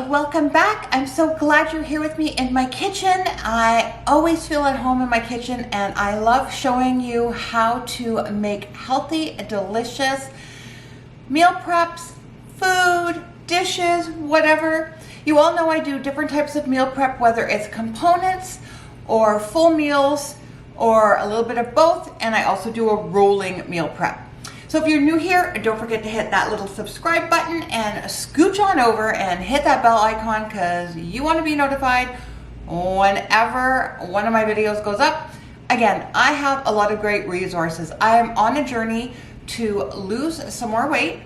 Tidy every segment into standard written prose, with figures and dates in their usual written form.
welcome back. I'm so glad you're here with me in my kitchen. I always feel at home in my kitchen, and I love showing you how to make healthy, delicious meal preps, food, dishes, whatever. You all know I do different types of meal prep, whether it's components or full meals or a little bit of both, and I also do a rolling meal prep. So if you're new here, don't forget to hit that little subscribe button and scooch on over and hit that bell icon because you want to be notified whenever one of my videos goes up. Again, I have a lot of great resources. I am on a journey to lose some more weight.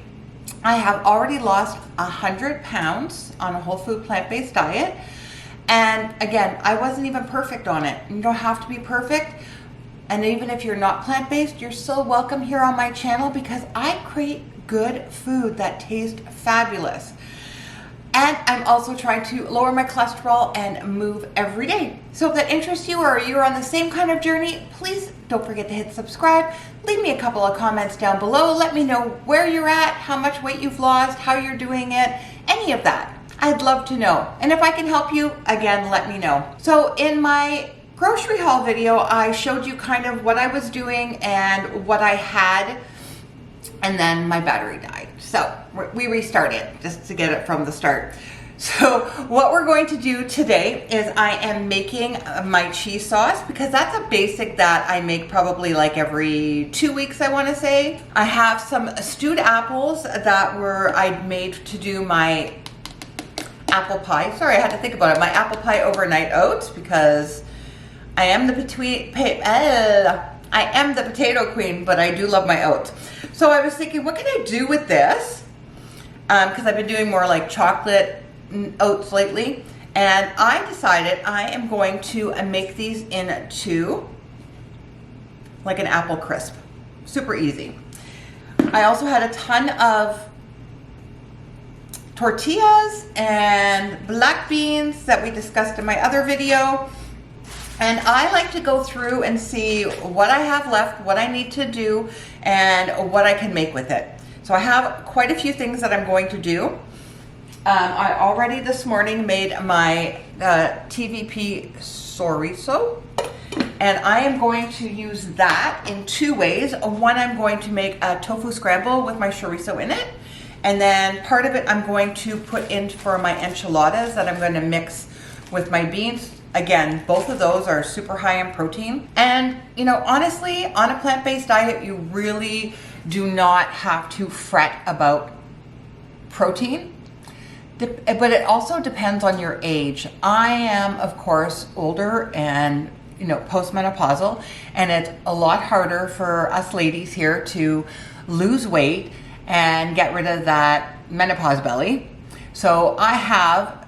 I have already lost 100 pounds on a whole food plant-based diet. And again, I wasn't even perfect on it. You don't have to be perfect. And even if you're not plant-based, you're still welcome here on my channel because I create good food that tastes fabulous. And I'm also trying to lower my cholesterol and move every day. So if that interests you or you're on the same kind of journey, please don't forget to hit subscribe. Leave me a couple of comments down below. Let me know where you're at, how much weight you've lost, how you're doing it, any of that. I'd love to know. And if I can help you, again, let me know. So in my grocery haul video, I showed you kind of what I was doing and what I had, and then my battery died. So we restarted just to get it from the start. So what we're going to do today is I am making my cheese sauce because that's a basic that I make probably like every 2 weeks, I want to say. I have some stewed apples that I made to do my apple pie. Sorry, I had to think about it. My apple pie overnight oats because I am the potato queen, but I do love my oats. So I was thinking, what can I do with this? Because I've been doing more like chocolate oats lately. And I decided I am going to make these into like an apple crisp. Super easy. I also had a ton of tortillas and black beans that we discussed in my other video. And I like to go through and see what I have left, what I need to do, and what I can make with it. So I have quite a few things that I'm going to do. I already this morning made my TVP chorizo, and I am going to use that in 2 ways. One, I'm going to make a tofu scramble with my chorizo in it, and then part of it I'm going to put in for my enchiladas that I'm going to mix with my beans. Again, both of those are super high in protein. And, you know, honestly, on a plant-based diet, you really do not have to fret about protein. But it also depends on your age. I am, of course, older and, you know, postmenopausal, and it's a lot harder for us ladies here to lose weight and get rid of that menopause belly. So I have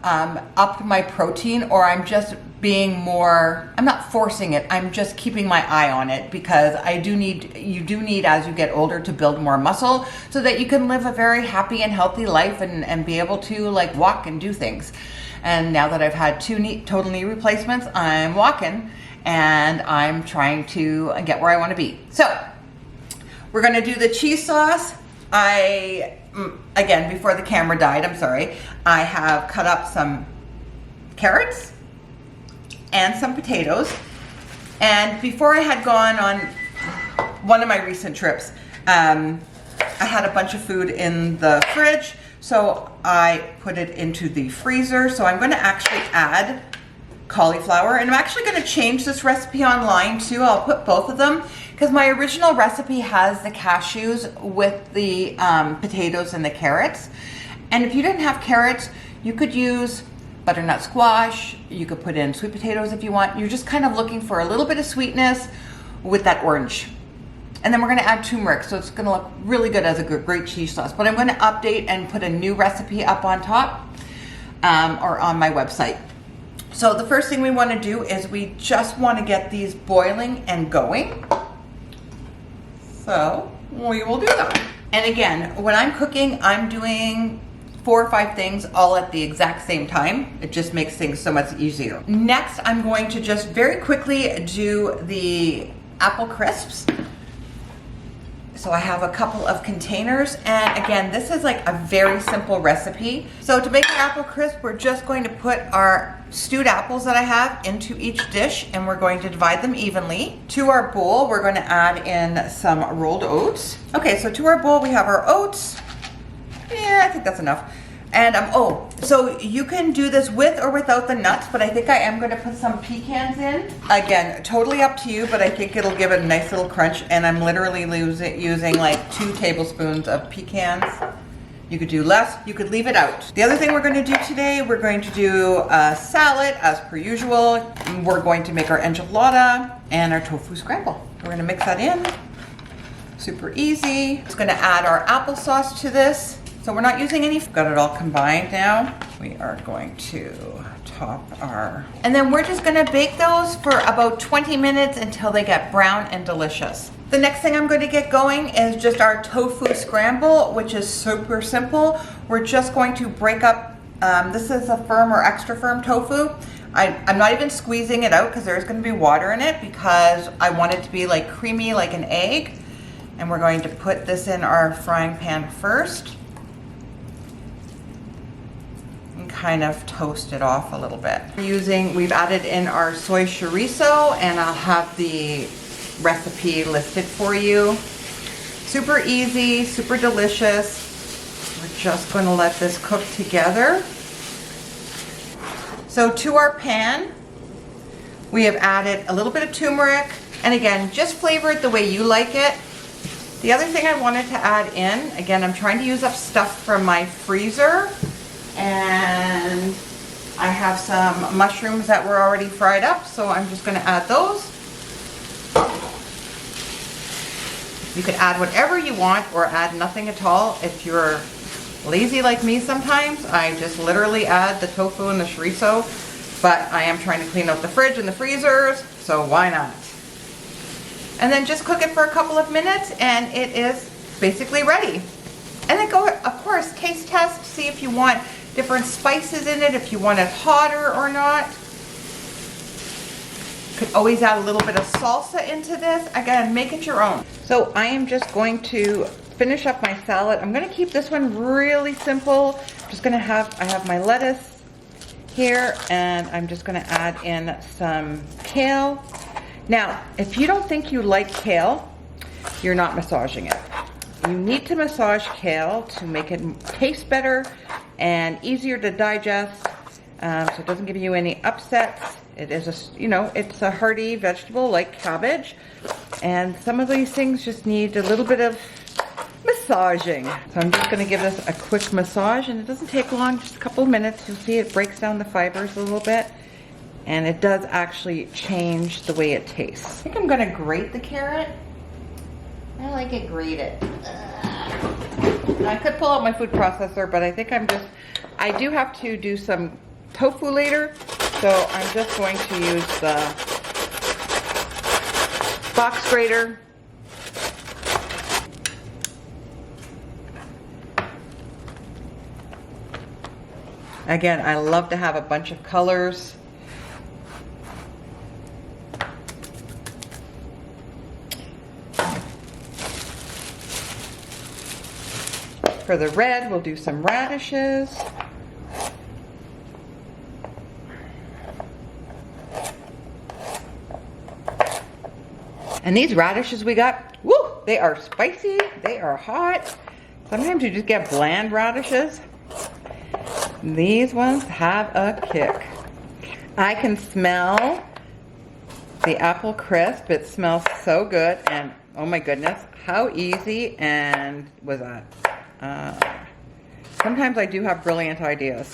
upped my protein, or I'm just being more, I'm not forcing it, I'm just keeping my eye on it because you do need as you get older to build more muscle so that you can live a very happy and healthy life and be able to like walk and do things. And now that I've had 2 total knee replacements, I'm walking and I'm trying to get where I want to be. So we're going to do the cheese sauce. Again, before the camera died, I'm sorry, I have cut up some carrots and some potatoes. And before I had gone on one of my recent trips, I had a bunch of food in the fridge, so I put it into the freezer. So I'm going to actually add cauliflower, and I'm actually going to change this recipe online too. I'll put both of them because my original recipe has the cashews with the potatoes and the carrots. And if you didn't have carrots, you could use butternut squash, you could put in sweet potatoes if you want. You're just kind of looking for a little bit of sweetness with that orange. And then we're gonna add turmeric, so it's gonna look really good as a great cheese sauce. But I'm gonna update and put a new recipe up on top or on my website. So the first thing we wanna do is we just wanna get these boiling and going. So we will do that. And again, when I'm cooking, I'm doing 4 or 5 things all at the exact same time. It just makes things so much easier. Next, I'm going to just very quickly do the apple crisps. So I have a couple of containers, and again, this is like a very simple recipe. So to make an apple crisp, we're just going to put our stewed apples that I have into each dish, and we're going to divide them evenly. To our bowl, we're going to add in some rolled oats. Okay, so to our bowl, we have our oats. Yeah, I think that's enough. And oh, so you can do this with or without the nuts, but I think I am going to put some pecans in. Again, totally up to you, but I think it'll give it a nice little crunch. And I'm literally using like 2 tablespoons of pecans. You could do less, you could leave it out. The other thing we're going to do today, we're going to do a salad as per usual. We're going to make our enchilada and our tofu scramble. We're going to mix that in. Super easy. It's going to add our applesauce to this. So we're not using any, got it all combined now. We are going to top our, and then we're just gonna bake those for about 20 minutes until they get brown and delicious. The next thing I'm going to get going is just our tofu scramble, which is super simple. We're just going to break up, this is a firm or extra firm tofu. I'm not even squeezing it out because there's going to be water in it because I want it to be like creamy like an egg. And we're going to put this in our frying pan first. Kind of toast it off a little bit. We've added in our soy chorizo, and I'll have the recipe listed for you. Super easy, super delicious. We're just going to let this cook together. So to our pan, we have added a little bit of turmeric, and again, just flavor it the way you like it. The other thing I wanted to add in, again, I'm trying to use up stuff from my freezer. And I have some mushrooms that were already fried up, so I'm just going to add those. You could add whatever you want or add nothing at all. If you're lazy like me sometimes, I just literally add the tofu and the chorizo, but I am trying to clean out the fridge and the freezers, so why not? And then just cook it for a couple of minutes and it is basically ready. And then go, of course, taste test, see if you want different spices in it, if you want it hotter or not. Could always add a little bit of salsa into this. Again, make it your own. So I am just going to finish up my salad. I'm going to keep this one really simple. I have my lettuce here, and I'm just going to add in some kale. Now, if you don't think you like kale, you're not massaging it. You need to massage kale to make it taste better and easier to digest, so it doesn't give you any upsets. It is it's a hearty vegetable like cabbage, and some of these things just need a little bit of massaging. So I'm just going to give this a quick massage, and it doesn't take long, just a couple of minutes. You'll see it breaks down the fibers a little bit, and it does actually change the way it tastes. I think I'm going to grate the carrot. I like it grated. I could pull out my food processor, but I think I do have to do some tofu later, so I'm just going to use the box grater. Again, I love to have a bunch of colors. For the red, we'll do some radishes. And these radishes we got, woo, they are spicy, they are hot. Sometimes you just get bland radishes. These ones have a kick. I can smell the apple crisp. It smells so good, and oh my goodness, how easy and was that? Sometimes I do have brilliant ideas.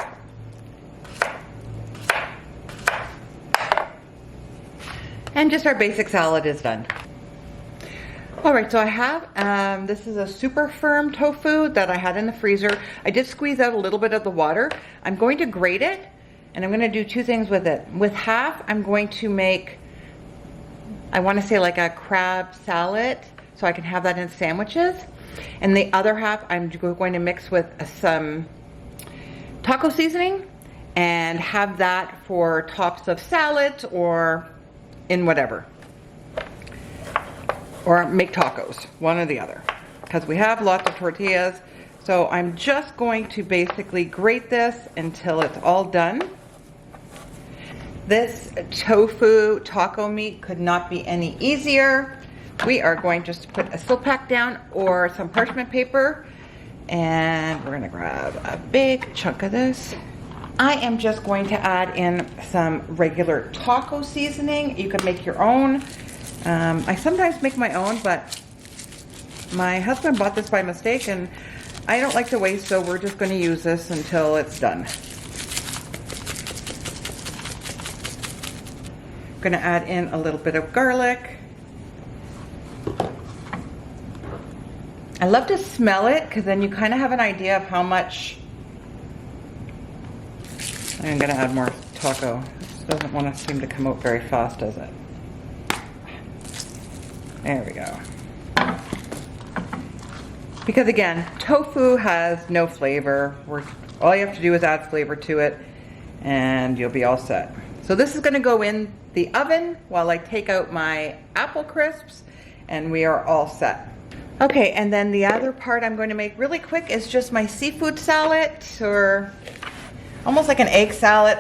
And just our basic salad is done. All right, so I have, this is a super firm tofu that I had in the freezer. I did squeeze out a little bit of the water. I'm going to grate it, and I'm going to do 2 things with it. With half, I'm going to make, I want to say like a crab salad, so I can have that in sandwiches. And the other half, I'm going to mix with some taco seasoning and have that for tops of salads or in whatever. Or make tacos, one or the other. because we have lots of tortillas. So I'm just going to basically grate this until it's all done. This tofu taco meat could not be any easier. We are going just to put a silk pack down or some parchment paper, and we're gonna grab a big chunk of this. I am just going to add in some regular taco seasoning. You could make your own. I sometimes make my own, but my husband bought this by mistake and I don't like to waste, so we're just going to use this until it's done. I'm going to add in a little bit of garlic. I love to smell it because then you kind of have an idea of how much. I'm going to add more taco. This doesn't want to seem to come out very fast, does it? There we go. Because again, tofu has no flavor. All you have to do is add flavor to it and you'll be all set. So this is gonna go in the oven while I take out my apple crisps and we are all set. Okay, and then the other part I'm going to make really quick is just my seafood salad, or almost like an egg salad.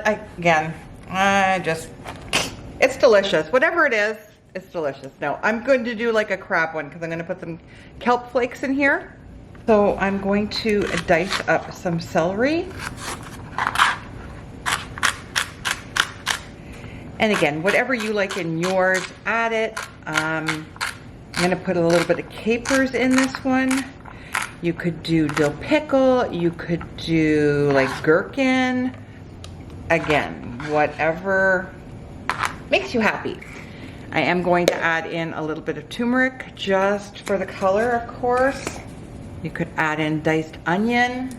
It's delicious. Whatever it is, it's delicious. Now, I'm going to do like a crab one because I'm going to put some kelp flakes in here. So I'm going to dice up some celery. And again, whatever you like in yours, add it. I'm going to put a little bit of capers in this one. You could do dill pickle. You could do like gherkin. Again, whatever makes you happy. I am going to add in a little bit of turmeric just for the color, of course. You could add in diced onion.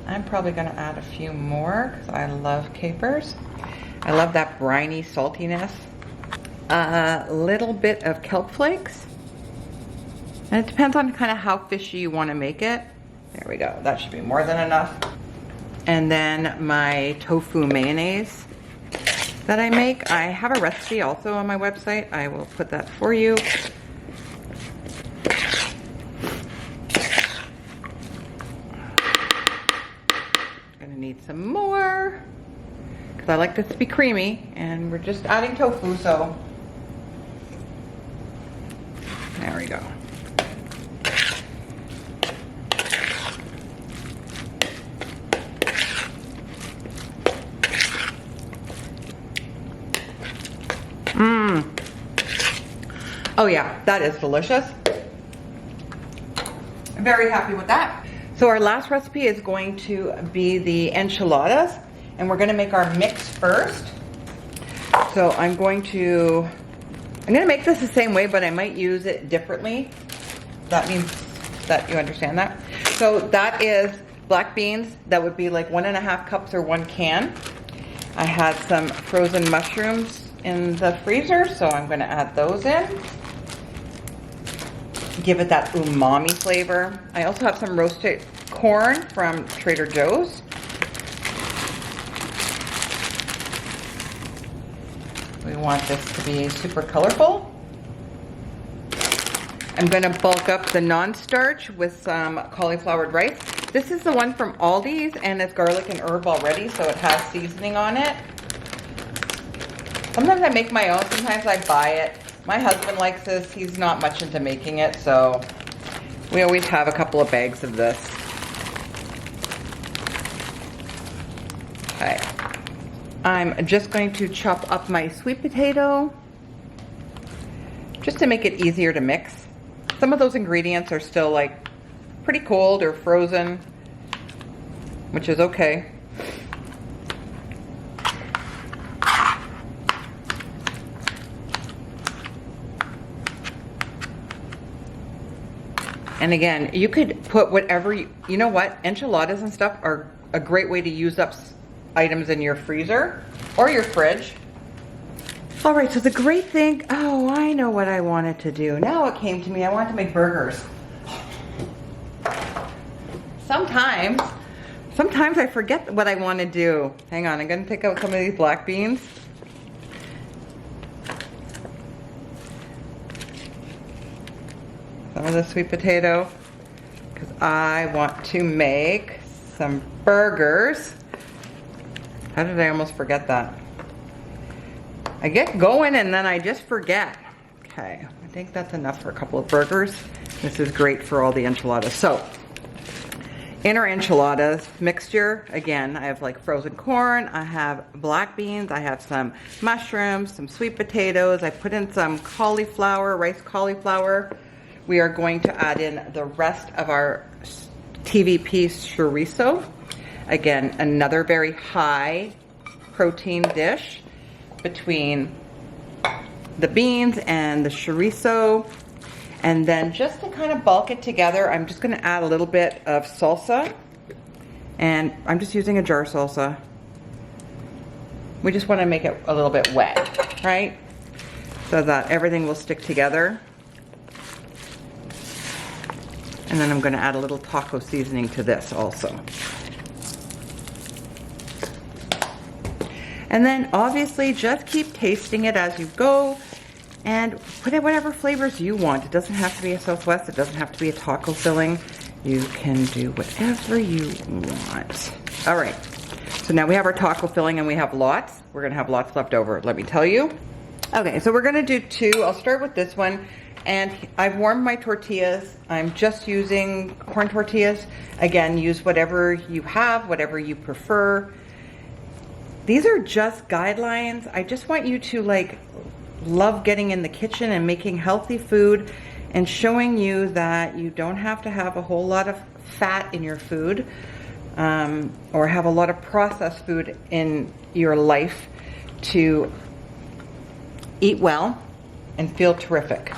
I'm probably going to add a few more because I love capers. I love that briny saltiness. A little bit of kelp flakes. And it depends on kind of how fishy you want to make it. There we go. That should be more than enough. And then my tofu mayonnaise that I make. I have a recipe also on my website. I will put that for you. Gonna need some more because I like this to be creamy, and we're just adding tofu, so there we go. Oh yeah, that is delicious. I'm very happy with that. So our last recipe is going to be the enchiladas, and we're gonna make our mix first. So I'm gonna make this the same way, but I might use it differently. That means that you understand that. So that is black beans. That would be like 1.5 cups or 1 can. I had some frozen mushrooms in the freezer, so I'm gonna add those in. Give it that umami flavor. I also have some roasted corn from Trader Joe's. We want this to be super colorful. I'm going to bulk up the non-starch with some cauliflowered rice. This is the one from Aldi's, and it's garlic and herb already, so it has seasoning on it. Sometimes I make my own, sometimes I buy it. My husband likes this. He's not much into making it, so we always have a couple of bags of this. Okay. I'm just going to chop up my sweet potato just to make it easier to mix. Some of those ingredients are still like pretty cold or frozen, which is okay. And again, you could put whatever, you know what, enchiladas and stuff are a great way to use up items in your freezer or your fridge. All right, so the great thing, oh, I know what I wanted to do. Now it came to me, I wanted to make burgers. sometimes I forget what I want to do. Hang on, I'm gonna pick out some of these black beans. Some of the sweet potato, because I want to make some burgers. How did I almost forget that? I get going and then I just forget. Okay, I think that's enough for a couple of burgers. This is great for all the enchiladas. So, in our enchiladas mixture, again, I have like frozen corn, I have black beans, I have some mushrooms, some sweet potatoes, I put in some cauliflower, rice cauliflower. We are going to add in the rest of our TVP chorizo. Again, another very high protein dish between the beans and the chorizo. And then just to kind of bulk it together, I'm just gonna add a little bit of salsa. And I'm just using a jar salsa. We just wanna make it a little bit wet, right? So that everything will stick together. And then I'm gonna add a little taco seasoning to this also. And then obviously just keep tasting it as you go and put in whatever flavors you want. It doesn't have to be a Southwest, it doesn't have to be a taco filling. You can do whatever you want. All right, so now we have our taco filling and we have lots. We're gonna have lots left over, let me tell you. Okay, so we're gonna do two. I'll start with this one. And I've warmed my tortillas. I'm just using corn tortillas. Again, use whatever you have, whatever you prefer. These are just guidelines. I just want you to like love getting in the kitchen and making healthy food and showing you that you don't have to have a whole lot of fat in your food or have a lot of processed food in your life to eat well and feel terrific.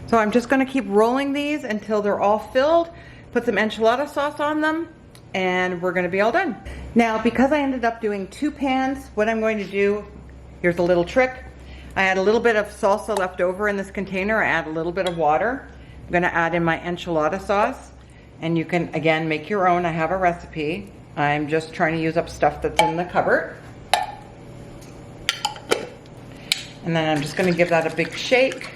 So I'm just gonna keep rolling these until they're all filled, put some enchilada sauce on them, and we're gonna be all done. Now, because I ended up doing 2 pans, what I'm going to do, here's a little trick. I had a little bit of salsa left over in this container. I add a little bit of water. I'm gonna add in my enchilada sauce, and you can, again, make your own. I have a recipe. I'm just trying to use up stuff that's in the cupboard. And then I'm just gonna give that a big shake.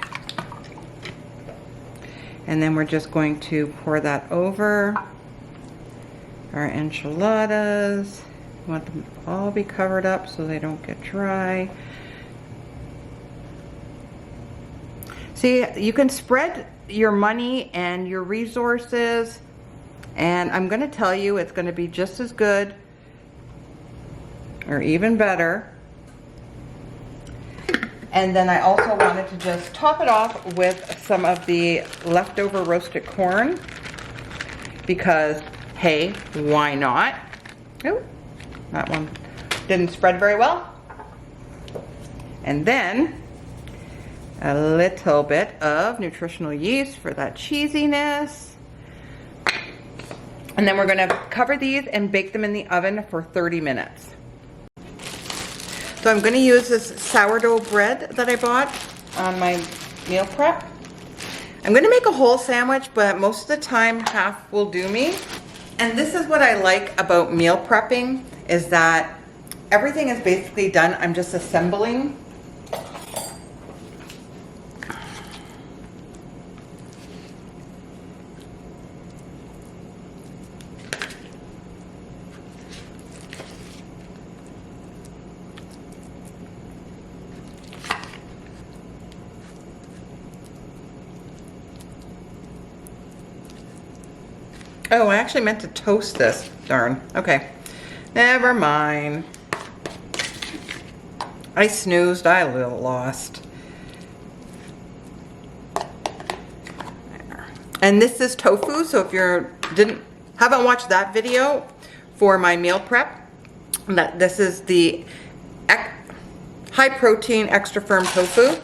And then we're just going to pour that over our enchiladas. We want them to all be covered up so they don't get dry. See, you can spread your money and your resources, and I'm gonna tell you it's gonna be just as good or even better. And then I also wanted to just top it off with some of the leftover roasted corn because, hey, why not? Oh, that one didn't spread very well. And then a little bit of nutritional yeast for that cheesiness. And then we're gonna cover these and bake them in the oven for 30 minutes. So I'm gonna use this sourdough bread that I bought on my meal prep. I'm gonna make a whole sandwich, but most of the time half will do me. And this is what I like about meal prepping, is that everything is basically done. I'm just assembling. Oh, I actually meant to toast this. Darn. Okay. Never mind. I snoozed. I a little lost. And this is tofu, so if you haven't watched that video for my meal prep, this is the high protein extra firm tofu.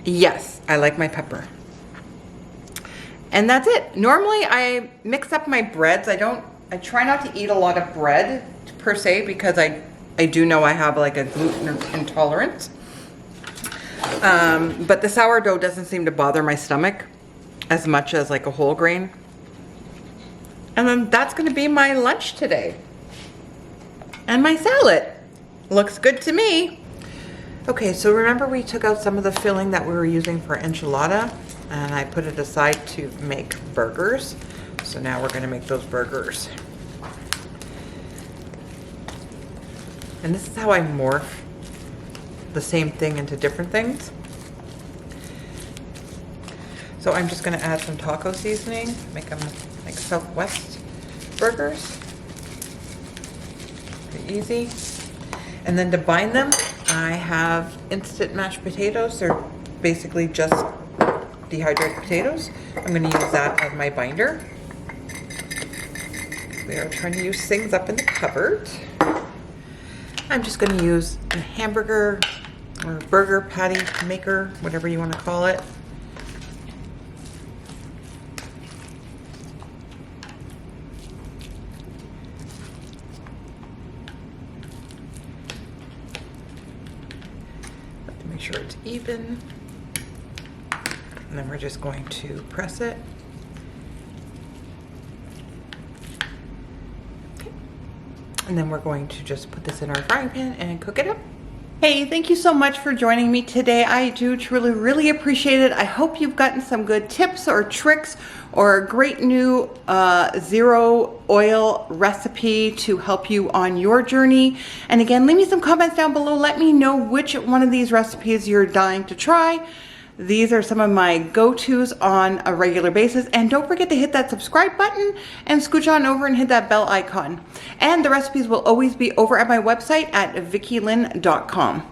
Yes, I like my pepper. And that's it. Normally I mix up my breads. I try not to eat a lot of bread per se because I I do know I have like a gluten intolerance. But the sourdough doesn't seem to bother my stomach as much as like a whole grain. And then that's gonna be my lunch today. And my salad. Looks good to me. Okay, so remember we took out some of the filling that we were using for enchilada, and I put it aside to make burgers. So now we're gonna make those burgers. And this is how I morph the same thing into different things. So I'm just gonna add some taco seasoning, make them like Southwest burgers. Pretty easy. And then to bind them, I have instant mashed potatoes. They're basically just dehydrated potatoes. I'm gonna use that as my binder. We are trying to use things up in the cupboard. I'm just gonna use a hamburger or burger patty maker, whatever you wanna call it. Make sure it's even, and then we're just going to press it. Okay. And then we're going to just put this in our frying pan and cook it up. Hey, thank you so much for joining me today. I do truly, really appreciate it. I hope you've gotten some good tips or tricks or a great new zero oil recipe to help you on your journey. And again, leave me some comments down below. Let me know which one of these recipes you're dying to try. These are some of my go-tos on a regular basis. And don't forget to hit that subscribe button and scooch on over and hit that bell icon. And the recipes will always be over at my website at Vicki-Lynne.com.